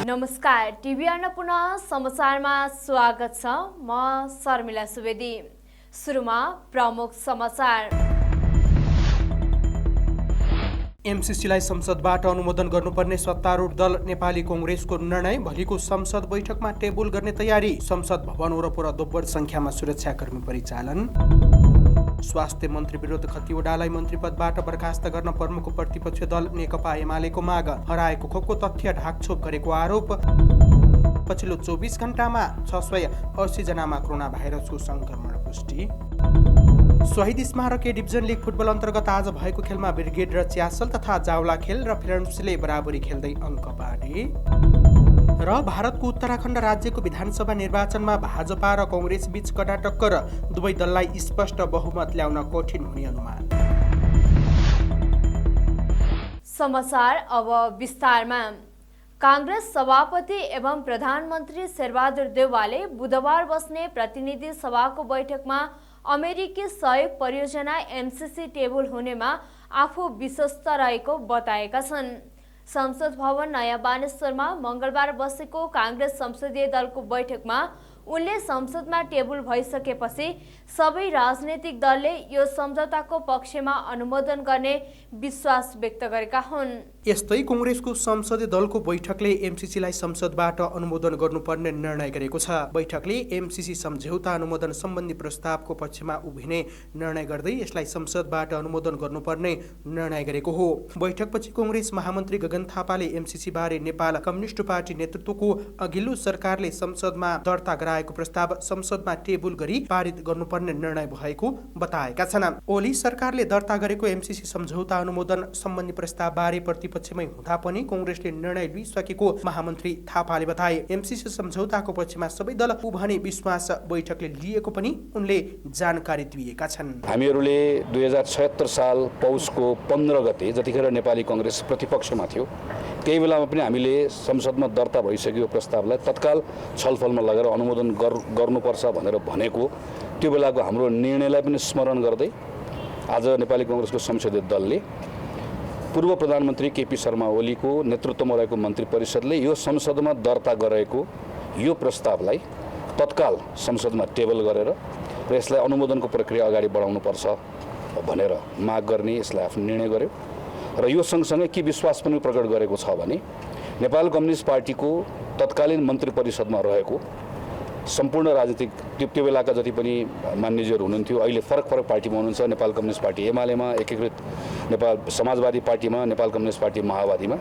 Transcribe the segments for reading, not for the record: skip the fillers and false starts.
नमस्कार, टिभी अन्नपूर्ण समाचारमा स्वागत छ। म शर्मिला सुवेदी। सुरुमा प्रमुख समाचार। एमसीसीलाई संसदबाट अनुमोदन गर्नुपर्ने सत्तारूढ दल नेपाली कांग्रेसको निर्णय। भोलिको संसद बैठकमा टेबुल गर्ने तयारी। संसद भवन वरपर दोब्बर संख्यामा सुरक्षाकर्मी परिचालन। स्वास्थ्य मन्त्री विरोध खतिवडालाई मन्त्री पदबाट बर्खास्त गर्न प्रमुख प्रतिपक्ष दल नेकपा एमालेको माग। हराएको खोपको तथ्य ढाकछोप गरेको आरोप। पछिल्लो 24 घण्टामा 680 जनामा कोरोना भाइरसको संक्रमण पुष्टि। शहीद स्मारक ए डिभिजन लिग फुटबल अन्तर्गत आज भएको खेलमा ब्रिगेड र च्यासल तथा जावला खेल र फ्रेन्ड्सले बराबरी खेल्दै अङ्क बाँडे। र भारतको उत्तराखण्ड राज्यको विधानसभा निर्वाचनमा भाजपा र कांग्रेस बीच कडा टक्कर। दुवै दललाई स्पष्ट बहुमत ल्याउन कठिन हुने अनुमान। समाचार अब विस्तारमा। कांग्रेस सभापति एवं प्रधानमन्त्री शेरबहादुर देउवाले बुधबार बस्ने प्रतिनिधि सभाको बैठकमा अमेरिकी सहयोग परियोजना एमसीसी टेबल हुनेमा आफू विश्वस्त रहेको बताएका छन्। संसद भवन नयाँ बानेश्वरमा मंगलबार बसेको कांग्रेस संसदीय दलको बैठकमा उनले संसदमा टेबल भइसकेपछि सबै राजनीतिक दलले यो सम्झौताको पक्षमा अनुमोदन गर्ने विश्वास व्यक्त गरेका हुन्। यस्तै कांग्रेसको संसदीय दलको बैठकले एमसीसीलाई संसदबाट अनुमोदन गर्नुपर्ने निर्णय गरेको छ। बैठकले एमसीसी सम्झौता अनुमोदन सम्बन्धी प्रस्तावको पक्षमा उभिने निर्णय गर्दै यसलाई संसदबाट अनुमोदन गर्नुपर्ने निर्णय गरेको हो। बैठकपछि कांग्रेस महामन्त्री गगन थापाले एमसीसी बारे नेपाल कम्युनिस्ट पार्टी नेतृत्वको अघिल्लो सरकारले संसदमा दर्ता गराएको प्रस्ताव संसदमा टेबल गरी पारित गर्नुपर्ने निर्णय भएको बताएका छन्। ओली सरकारले दर्ता गरेको एमसीसी सम्झौता अनुमोदन सम्बन्धी प्रस्ताव बारे प्रतिपक्षमै हुँदा पनि कांग्रेसले निर्णय लिइसकेको महामन्त्री थापाले बताए। एमसीसी सम्झौताको पक्षमा सबै दल उभने विश्वास बैठकले लिएको पनि उनले जानकारी दिएका छन्। हामीहरूले 2076 साल पौषको 15 गते जतिखेर नेपाली कांग्रेस प्रतिपक्षमा थियो त्यही बेलामा पनि हामीले संसदमा दर्ता भइसकेको प्रस्तावलाई तत्काल छलफलमा लगेर अनुमोदन गर्नुपर्छ भनेर भनेको त्यो बेलाको हाम्रो निर्णयलाई पनि स्मरण गर्दै आज नेपाली कांग्रेसको संसदीय दलले पूर्व प्रधानमन्त्री केपी शर्मा ओलीको नेतृत्वमा रहेको मन्त्री परिषदले यो संसदमा दर्ता गरेको यो प्रस्तावलाई तत्काल संसदमा टेबल गरेर र यसलाई अनुमोदनको प्रक्रिया अगाडि बढाउनुपर्छ भनेर माग गर्ने यसलाई आफ्नो निर्णय गर्यो। र यो सँगसँगै के विश्वास पनि प्रकट गरेको छ भने नेपाल कम्युनिस्ट पार्टीको तत्कालीन मन्त्री परिषदमा रहेको सम्पूर्ण राजनीतिक त्यो बेलाका जति पनि मान्यजीहरू हुनुहुन्थ्यो अहिले फरक पार्टीमा हुनुहुन्छ। नेपाल कम्युनिस्ट पार्टी एमालेमा, एकीकृत नेपाल समाजवादी पार्टीमा, नेपाल कम्युनिस्ट पार्टी माओवादीमा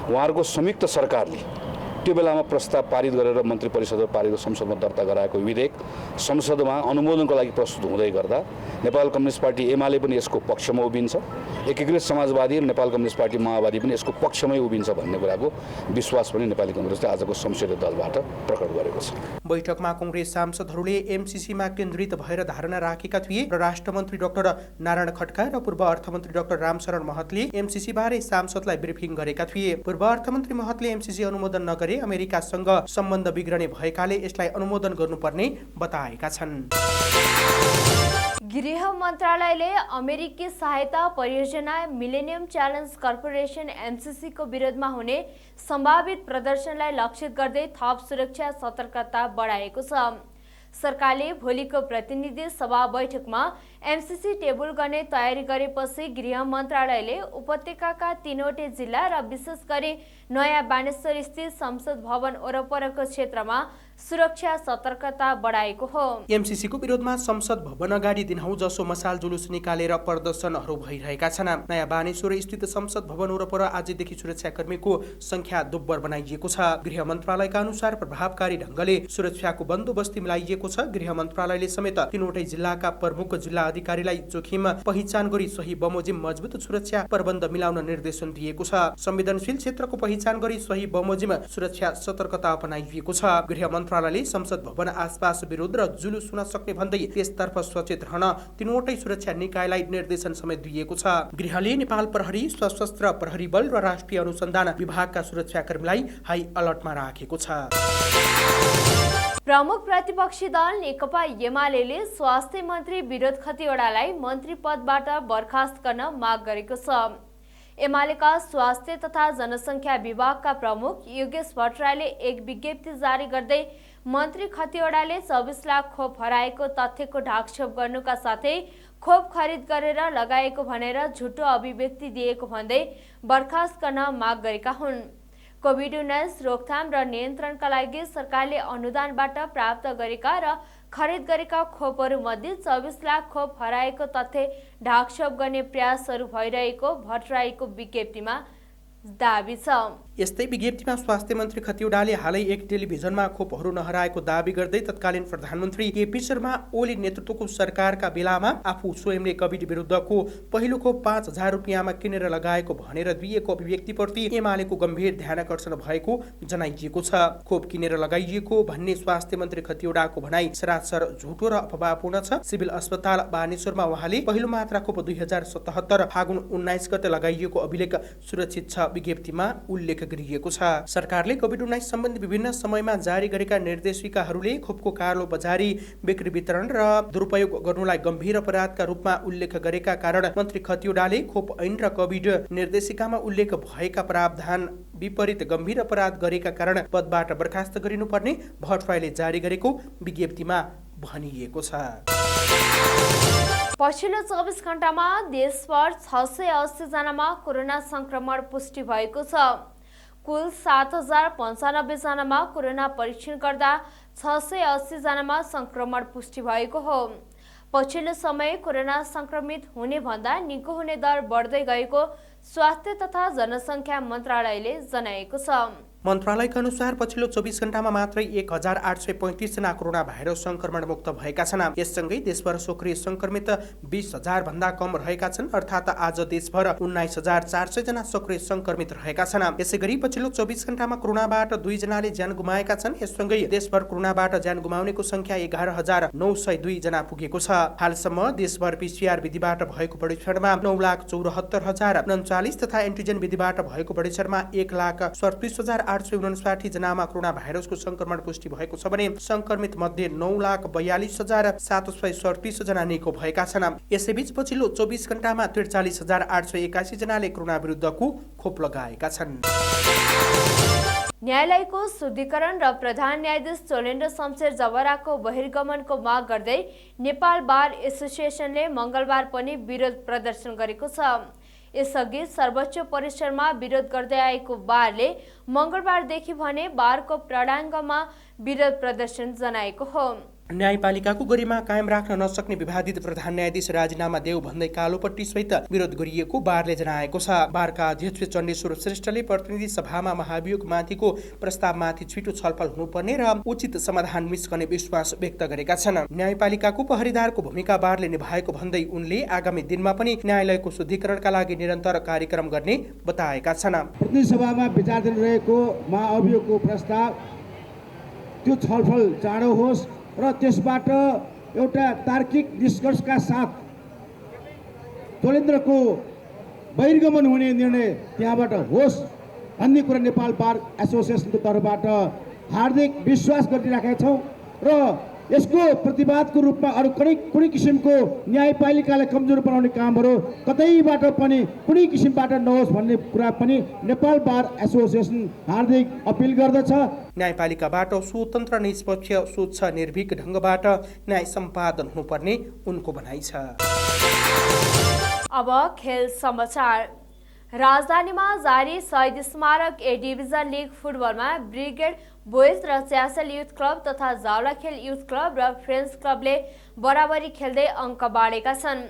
उहाँहरूको संयुक्त सरकारले त्यो बेलामा प्रस्ताव पारित गरेर मन्त्री परिषदमा पारित संसदमा दर्ता गराएको विधेयक संसदमा अनुमोदनको लागि प्रस्तुत हुँदै गर्दा नेपाल कम्युनिस्ट पार्टी एमाले पनि यसको पक्षमा उभिन्छ, एकीकृत समाजवादी र नेपाल कम्युनिस्ट पार्टी माओवादी पनि यसको पक्षमै उभिन्छ भन्ने कुराको विश्वास पनि नेपाली कांग्रेसले आजको संसदीय दलबाट प्रकट गरेको छ। बैठकमा कांग्रेस सांसदहरूले एमसीसीमा केन्द्रित भएर धारणा राखेका थिए। परराष्ट्र मन्त्री डाक्टर नारायण खड्का र पूर्व अर्थमन्त्री डाक्टर रामशरण महतले एमसीसी बारे सांसदलाई ब्रिफिङ गरेका थिए। पूर्व अर्थमन्त्री महतले एमसीसी अनुमोदन नगरे अमेरिकासँग सम्बन्ध बिग्रने भएकाले यसलाई अनुमोदन गर्नुपर्ने बताएका छन्। गृह मन्त्रालयले अमेरिकी सहायता परियोजना मिलेनियम च्यालेन्ज कर्पोरेसन एमसीसी को विरोधमा हुने सम्भावित प्रदर्शनलाई लक्षित गर्दै थप सुरक्षा सतर्कता बढाएको छ। सरकारले भोलिको प्रतिनिधि सभा बैठकमा एमसीसी टेबल गर्ने तयारी गरेपछि गृह मन्त्रालयले उपत्यकाका 3वटै जिल्ला र विशेष गरी नयाँ बानेश्वर स्थित संसद भवन वरपरको क्षेत्रमा सुरक्षा सतर्कता बढाएको हो। एमसीसी को विरोधमा संसद भवन अगाडि दिनहौ जसो मसाल जुलुस निकालेर प्रदर्शनहरू भइरहेका छन्। नयाँ बानेश्वर स्थित संसद भवन वरपर आजदेखि सुरक्षाकर्मीको संख्या दोब्बर बनाइएको छ। गृह मन्त्रालयका अनुसार प्रभावकारी ढंगले सुरक्षाको बन्दोबस्ती मिलाइएको छ। गृह मन्त्रालयले समेत 3वटै जिल्लाका प्रमुख जिल्ला अधिकारीलाई जोखिम पहिचान गरी सही बमोजिम मजबुत सुरक्षा प्रबन्ध मिलाउन निर्देशन दिएको छ। संवेदनशील क्षेत्रको पहिचान गरी सही बमोजिम सुरक्षा सतर्कता अपनाइएको छ। गृह मन्त्रालयले संसद भवन आसपास विरोध र जुलुस हुन सक्ने भन्दै त्यसतर्फ सचेत रहन 3वटै सुरक्षा निकायलाई निर्देशन समेत दिएको छ। गृहले नेपाल प्रहरी, सशस्त्र प्रहरी बल र राष्ट्रिय अनुसन्धान विभागका सुरक्षाकर्मीलाई हाई अलर्टमा राखेको छ। प्रमुख प्रतिपक्षी दल नेकपा एमालेले स्वास्थ्य मन्त्री विरोध खतिवडालाई मन्त्री पदबाट बर्खास्त गर्न माग गरेको छ। एमालेका स्वास्थ्य तथा जनसङ्ख्या विभागका प्रमुख योगेश भट्टराईले एक विज्ञप्ति जारी गर्दै मन्त्री खतिवडाले 24 लाख खोप हराएको तथ्यको ढाकछोप गर्नुका साथै खोप खरिद गरेर लगाएको भनेर झुटो अभिव्यक्ति दिएको भन्दै बर्खास्त गर्न माग गरेका हुन्। कोभिड-19 रोकथाम र नियन्त्रणका लागि सरकारले अनुदानबाट प्राप्त गरेका र खरिद गरेका खोपहरूमध्ये 24 लाख खोप हराएको तथ्य ढाकछोप गर्ने प्रयासहरू भइरहेको भट्टराईको विज्ञप्तिमा दाबी छ। यस्तै विज्ञप्तिमा स्वास्थ्य मन्त्री खतिवडाले हालै एक टेलिभिजनमा खोपहरू नहराएको दाबी गर्दै तत्कालीन प्रधानमन्त्री केपी शर्मा ओली नेतृत्वको सरकारका बेलामा आफू स्वयंले कोभिड विरुद्धको पहिलो खोप 5,000 रुपियाँमा किनेर लगाएको भनेर दिएको अभिव्यक्तिप्रति एमालेको गम्भीर ध्यानकर्षण भएको जनाइएको छ। खोप किनेर लगाइएको भन्ने स्वास्थ्य मन्त्री खतिवडाको भनाई सरासर झुटो र अफवाहपूर्ण छ। सिभिल अस्पताल बानेश्वरमा उहाँले पहिलो मात्रा खोप 2077 फागुन 19 गते लगाइएको अभिलेख सुरक्षित छ विज्ञप्तिमा उल्लेख गरिएको छ। सरकारले कोभिड-19 सम्बन्धी विभिन्न समयमा जारी गरेका निर्देशिकाहरूले खोपको कालो बजारी बिक्री वितरण र दुरुपयोग गर्नुलाई गम्भीर अपराधका रूपमा उल्लेख गरेका कारण मन्त्री खतिवडाले खोप ऐन र कोभिड निर्देशिकामा उल्लेख भएका प्रावधान विपरीत गम्भीर अपराध गरेका कारण पदबाट बर्खास्त गरिनुपर्ने भट्टराईले जारी गरेको विज्ञप्तिमा भनिएको छ। पछिल्लो 24 घण्टामा देशभर 680 जनामा कोरोना संक्रमण पुष्टि भएको छ। कुल 7095 जनामा कोरोना परीक्षण गर्दा 680 जनामा संक्रमण पुष्टि भएको हो। पछिल्लो समय कोरोना संक्रमित हुने भन्दा निको हुने दर बढ्दै गएको स्वास्थ्य तथा जनसङ्ख्या मन्त्रालयले जनाएको छ। मन्त्रालयका अनुसार पछिल्लो 24 घण्टामा मात्रै 1835 जना कोरोना भाइरस संक्रमण मुक्त भएका छन्। यससँगै देशभर सक्रिय संक्रमित 20,000 भन्दा कम रहेका छन्। अर्थात् आज देशभर 19,400 जना सक्रिय संक्रमित रहेका छन्। यसैगरी पछिल्लो 24 घण्टामा कोरोनाबाट 2 जनाले ज्यान गुमाएका छन्। यससँगै देशभर कोरोनाबाट ज्यान गुमाउनेको संख्या 11,902 जना पुगेको छ। हालसम्म देशभर पीसीआर विधिबाट भएको परीक्षणमा 9,74,039 तथा एन्टिजेन विधिबाट भएको परीक्षणमा 1,37,859 जनामा कोरोना भाइरसको संक्रमण पुष्टि भएको छ भने संक्रमित मध्ये 9,42,737 जना निको भएका छन्। यसैबीच पछिल्लो 24 घण्टामा 43,881 जनाले कोरोना विरुद्धको खोप लगाएका छन्। न्यायालयको शुद्धिकरण र प्रधान न्यायाधीश चोलेन्द्र शमशेर जवराको बहिर्गमनको माग गर्दै नेपाल बार एसोसिएसनले मङ्गलबार पनि विरोध प्रदर्शन गरेको छ। यसअघि सर्वोच्च परिसरमा विरोध गर्दै आएको बारले मङ्गलबारदेखि भने बारको प्राङ्गणमा विरोध प्रदर्शन जनाएको हो। न्यायपालिकाको गरिमा कायम राख्न नसक्ने विवादित प्रधान न्यायाधीश राजीनामा देऊ भन्दै कालोपट्टि सहित विरोध गरिएको बारले जनाएको छ। बारका अध्यक्ष चण्डेश्वर श्रेष्ठले प्रतिनिधि सभामा महाभियोगमाथिको प्रस्तावमाथि छिटो छलफल हुनुपर्ने र उचित समाधान निस्कने विश्वास व्यक्त गरेका छन्। न्यायपालिकाको पहरेदारको भूमिका बारले निभाएको भन्दै उनले आगामी दिनमा पनि न्यायालयको शुद्धिकरणका लागि निरन्तर कार्यक्रम गर्ने बताएका छन्। प्रतिनिधि सभामा विचाराधीन रहेको महाअभियोगको प्रस्ताव त्यो छलफल चाँडो होस् र त्यसबाट एउटा तार्किक निष्कर्षका साथ चोलेन्द्रको बहिर्गमन हुने निर्णय त्यहाँबाट होस् भन्ने कुरा नेपाल बार एसोसिएसनको तर्फबाट हार्दिक विश्वास गरिराखेका छौँ र यसको प्रतिवादको रूपमा अरू कुनै किसिमको न्यायपालिकालाई कमजोर बनाउने कामहरू कतैबाट पनि कुनै किसिमबाट नहोस् भन्ने कुरा पनि नेपाल बार एसोसिएसन हार्दिक अपिल गर्दछ। न्यायपालिकाबाट स्वतन्त्र निष्पक्ष स्वच्छ निर्भीक ढङ्गबाट न्याय सम्पादन हुनुपर्ने उनको भनाइ छ। अब खेल समाचार। राजधानीमा जारी शहीद स्मारक ए डिभिजन लिग फुटबलमा ब्रिगेड बोइज र च्यासल युथ क्लब तथा जावलाखेल युथ क्लब र फ्रेन्ड्स क्लबले बराबरी खेल्दै अङ्क बाँडेका छन्।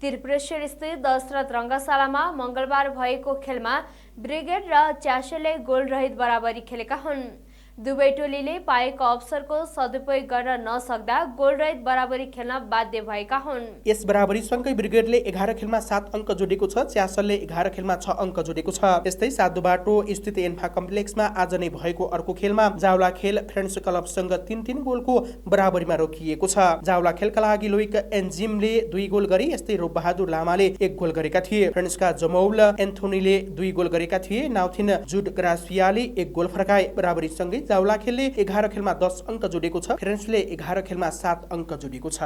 त्रिपुरेश्वर स्थित दशरथ रङ्गशालामा मङ्गलबार भएको खेलमा ब्रिगेड र च्यासलले गोलरहित बराबरी खेलेका हुन्। दुवै टोलीले पाएको अवसरको सदुपयोग गर्न नसक्दा गोलरहित बराबरी खेल्न बाध्य भएका हुन्। यस बराबरीसँगै ब्रिगेडले 11 खेलमा 7 अङ्क जोडेको छ। च्यासलले 11 खेलमा 6 अङ्क जोडेको छ। यस्तै साधुबाटो स्थित एन्फा कम्प्लेक्समा आज नै भएको अर्को खेलमा जावला खेल फ्रेन्ड्स क्लबसँग 3-3 गोलको बराबरीमा रोकिएको छ। जावला खेलका लागि लोइक एन्जिमले 2 गोल गरे। यस्तै रूपबहादुर लामाले 1 गोल गरेका थिए। फ्रेन्ड्सका जमौल एन्थोनीले 2 गोल गरेका थिए। नाउथिन जुड ग्रासियाले 1 गोल फर्काए। बराबरीसँगै जावला खेलले 11 खेलमा 10 अङ्क जोडेको छ। फ्रेन्ड्सले 11 खेलमा 7 अङ्क जोडेको छ।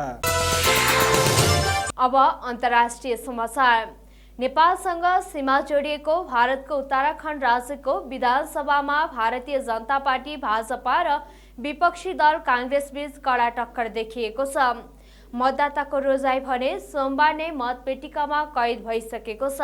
अब अन्तर्राष्ट्रिय समाचार। नेपालसँग सीमा जोडिएको भारतको उत्तराखण्ड राज्यको विधानसभामा भारतीय जनता पार्टी भाजपा र विपक्षी दल कांग्रेस बीच कडा टक्कर देखिएको छ। मतदाताको रोजाइ भने सोमबार नै मतपेटिकामा कैद भइसकेको छ।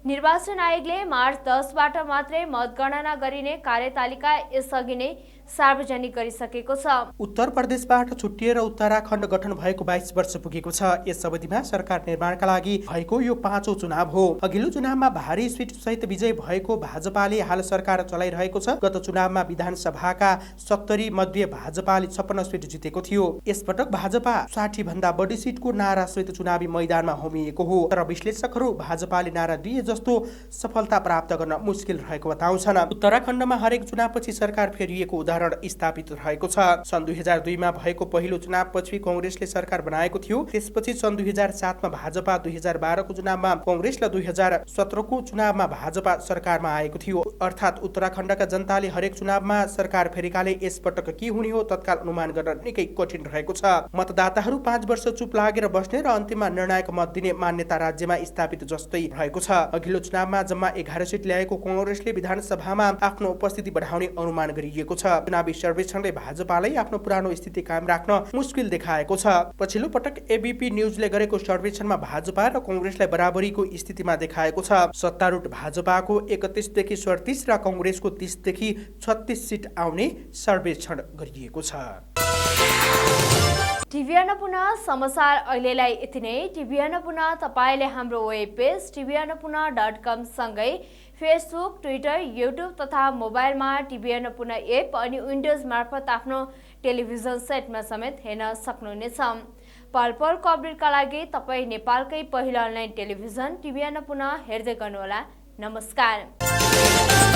निर्वाचन आयोगले मार्च 10बाट मात्रै मतगणना गरिने कार्यतालिका यसअघि नै सार्वजनिक गरिसकेको छ। उत्तर प्रदेशबाट छुट्टिएर उत्तराखण्ड गठन भएको 22 वर्ष पुगेको छ। यस अवधिमा सरकार निर्माणका लागि भएको यो 5औं चुनाव हो। अघिल्लो चुनावमा भारी सिट सहित विजय भएको भाजपाले हाल सरकार चलाइरहेको छ। गत चुनावमा विधानसभाका 70 मध्ये भाजपाले 56 सिट जितेको थियो। यसपटक भाजपा 60 भन्दा बढी सिटको नारा सहित चुनावी मैदानमा होमिएको हो। तर विश्लेषकहरू भाजपाले नारा दिए जस्तो सफलता प्राप्त गर्न मुस्किल रहेको बताउँछन्। उत्तराखण्डमा हरेक चुनावपछि सरकार फेरिएको उदाहरण स्थापित रहेको छ। सन् 2002 मा भएको पहिलो चुनावपछि कांग्रेसले सरकार बनाएको थियो। त्यसपछि सन् 2007 मा भाजपा, 2012 को चुनावमा कांग्रेस र 2017 को चुनावमा भाजपा सरकारमा आएको थियो। अर्थात् उत्तराखण्डका जनताले हरेक चुनावमा सरकार फेरेकाले यसपटक के हुने हो तत्काल अनुमान गर्न निकै कठिन रहेको छ। मतदाताहरू 5 वर्ष चुप लागेर बस्ने र अन्तिममा निर्णायक मत दिने मान्यता राज्यमा स्थापित जस्तै रहेको छ। अघिल्लो चुनावमा जम्मा 11 सिट ल्याएको कांग्रेसले विधानसभामा आफ्नो उपस्थिति बढाउने अनुमान गरिएको छ। चुनावी सर्वेक्षणले भाजपालाई आफ्नो पुरानो स्थिति कायम राख्न मुस्किल देखाएको छ। पछिल्लो पटक एबीपी न्यूजले गरेको सर्वेक्षणमा भाजपा र कांग्रेसलाई बराबरीको स्थितिमा देखाएको छ। सत्तारूढ भाजपाको 31 देखि 37 र कांग्रेसको 30 देखि 36 सिट आउने सर्वेक्षण गरिएको छ। टिभी अन्नपूर्ण समाचार अहिलेलाई यति नै। टिभी अन्नपूर्ण तपाईले हाम्रो वेब पेज tvannapurna.com सँगै फेसबुक, ट्विटर, युट्युब तथा मोबाइलमा टिभी अन्नपूर्ण एप अनि विन्डोज मार्फत आफ्नो टेलिभिजन सेटमा समेत हेर्न सक्नुहुनेछ। पल पलको अपडेटका लागि तपाईँ नेपालकै पहिलो अनलाइन टेलिभिजन टिभी अन्नपूर्ण हेर्दै गर्नुहोला। नमस्कार।